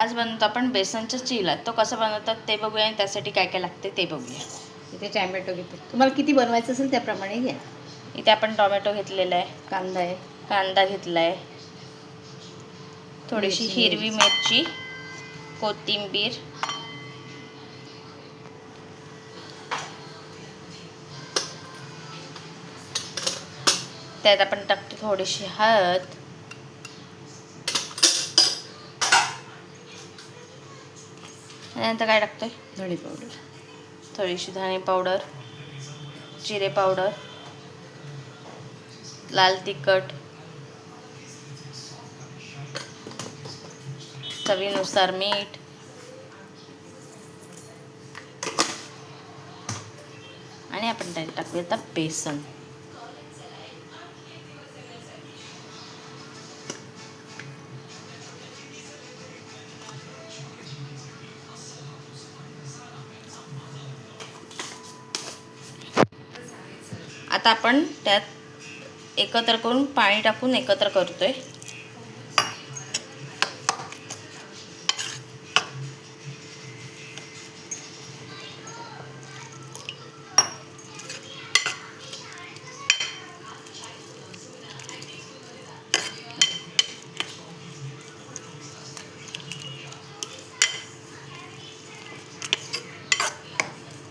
आज बनवतो आपण बेसनचा चिला. तो कसा बनवतात ते बघूया आणि त्यासाठी काय काय लागते ते बघूया. इथे टॅमॅटो घेते, तुम्हाला किती बनवायचं असेल त्याप्रमाणे घ्या. इथे आपण टोमॅटो घेतलेला आहे, कांदा घेतला आहे, थोडीशी हिरवी मिरची, कोथिंबीर, त्यात आपण टाकतो थोडीशी हळद, नंतर काय टाकतोय धणे पावडर, थोडीशी धणे पावडर, जिरे पावडर, लाल तिखट, चवीनुसार मीठ आणि आपण त्यात टाकूया आता बेसन. आता आपण त्यात एकत्र करून पाणी टाकून एकत्र करतोय.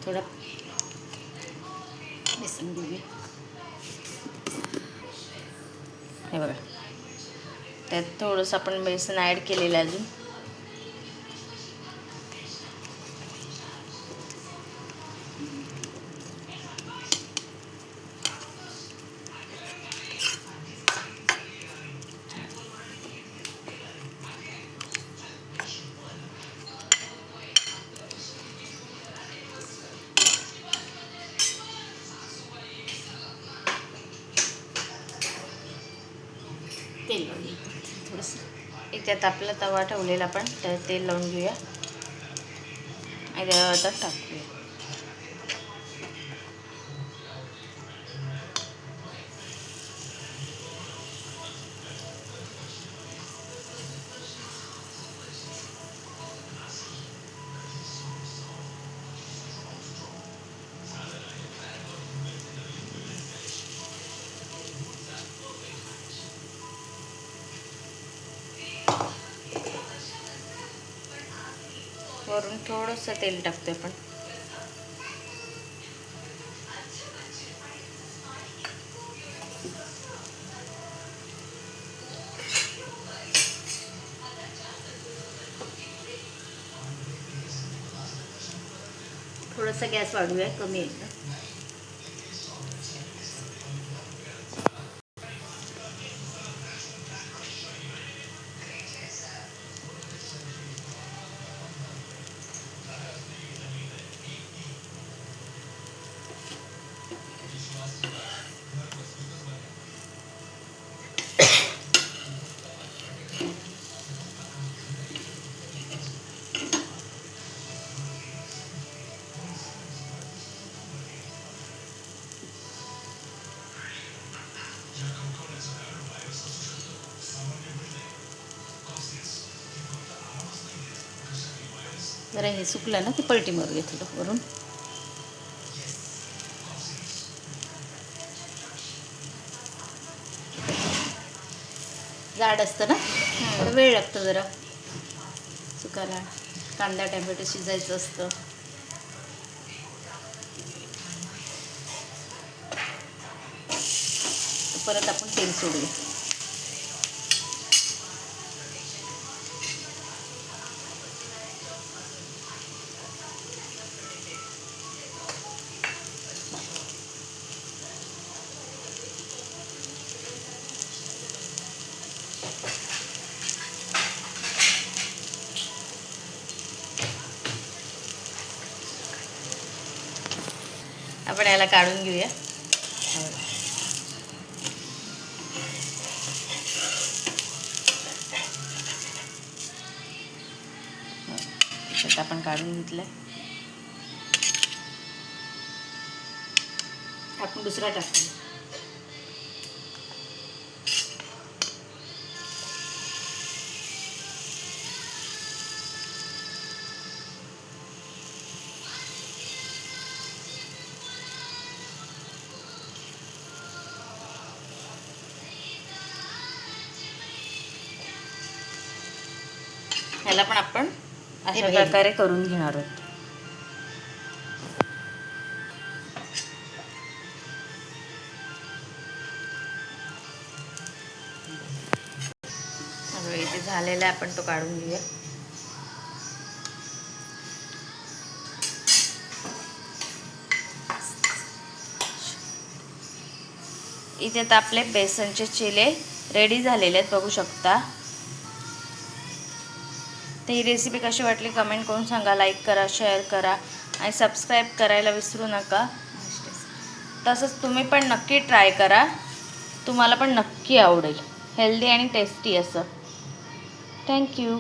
थोडं बेसन घेऊया. हे बघा, त्यात थोडंसं आपण बेसन ॲड केलेलं आहे अजून. तेल लावून थोडंसं. एक त्यात आपला तवा ठेवलेला आपण त्यात तेल लावून घेऊया आणि त्यात टाकूया. वरून थोडंसं तेल टाकतोय आपण. थोडासा गॅस वाढूया, कमी आहे. जरा हे सुकलं ना की पलटी मारूया थोडं वरून. जाड असतं ना, थोडं वेळ लागतो जरा सुकायला. कांदा टॅमॅटो शिजायचं असतं. परत आपण तेल सोडूया. आपण याला काढून घेऊया. आपण काढून घेतलंय. आपण दुसरा टाकू. ह्याला पण आपण हे अशा बघ, प्रकारे करून घेणार आहोत. आता इथे झालेला आहे, आपण तो काढून घेऊया. इथे तर आपले बेसनचे चिले रेडी झालेले आहेत, बघू शकता. तर ही रेसिपी कशी वाटली कमेंट करून सांगा. लाईक करा, शेअर करा आणि सबस्क्राईब करायला विसरू नका. तसंच तुम्ही पण नक्की ट्राय करा, तुम्हाला पण नक्की आवडेल. हेल्दी आणि टेस्टी असं. थँक्यू.